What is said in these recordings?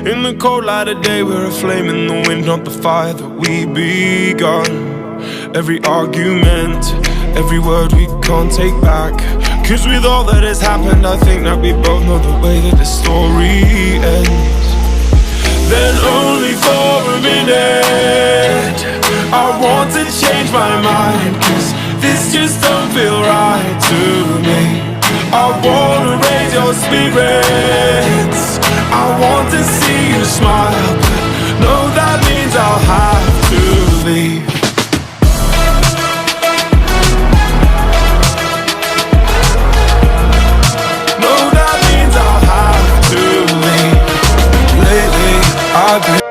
In the cold light of day, we're a flame in the wind, not the fire that we begun. Every argument, every word we can't take back. Cause with all that has happened, I think that we both know the way that the story ends. Then only for a minute, I want to change my mind, cause this just don't feel right to me. I wanna raise your spirits, I want to see you smile, but no, that means I'll have to leave. No, that means I'll have to leave. Lately, I've been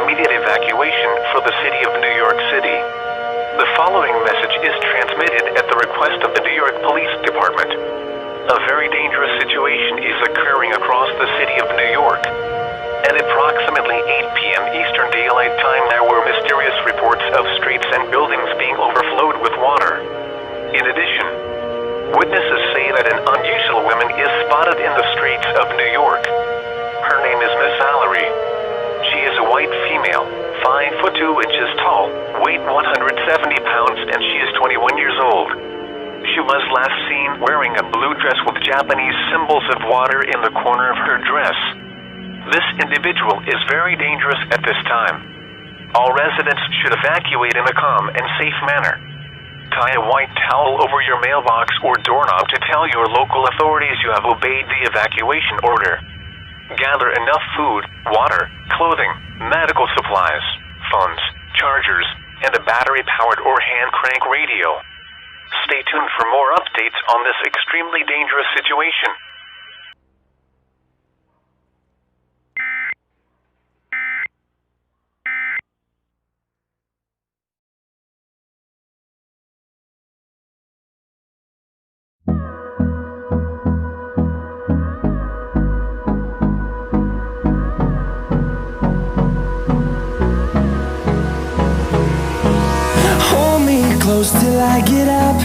immediate evacuation for the city of New York City. The following message is transmitted at the request of the New York Police Department. A very dangerous situation is occurring across the city of New York. At approximately 8 p.m. Eastern Daylight Time, there were mysterious reports of streets and buildings being overflowed with water. In addition, witnesses say that an unusual woman is spotted in the streets of New York. Her name is Miss Valerie. She is a white female, 5 foot 2 inches tall, weight 170 pounds, and she is 21 years old. She was last seen wearing a blue dress with Japanese symbols of water in the corner of her dress. This individual is very dangerous at this time. All residents should evacuate in a calm and safe manner. Tie a white towel over your mailbox or doorknob to tell your local authorities you have obeyed the evacuation order. Gather enough food, water, clothing, medical supplies, phones, chargers, and a battery-powered or hand-crank radio. Stay tuned for more updates on this extremely dangerous situation. Close till I get up.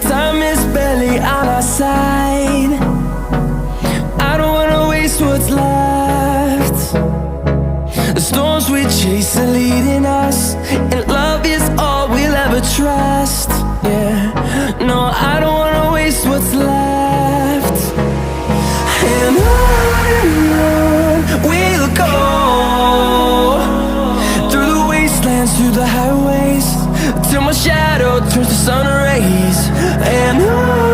Time is barely on our side. I don't wanna waste what's left. The storms we chase are leading us, and love is all we'll ever trust. Yeah, no, I don't wanna waste what's left. And on we'll go, through the wastelands, through the highways, till my shadow turns to sun rays. And on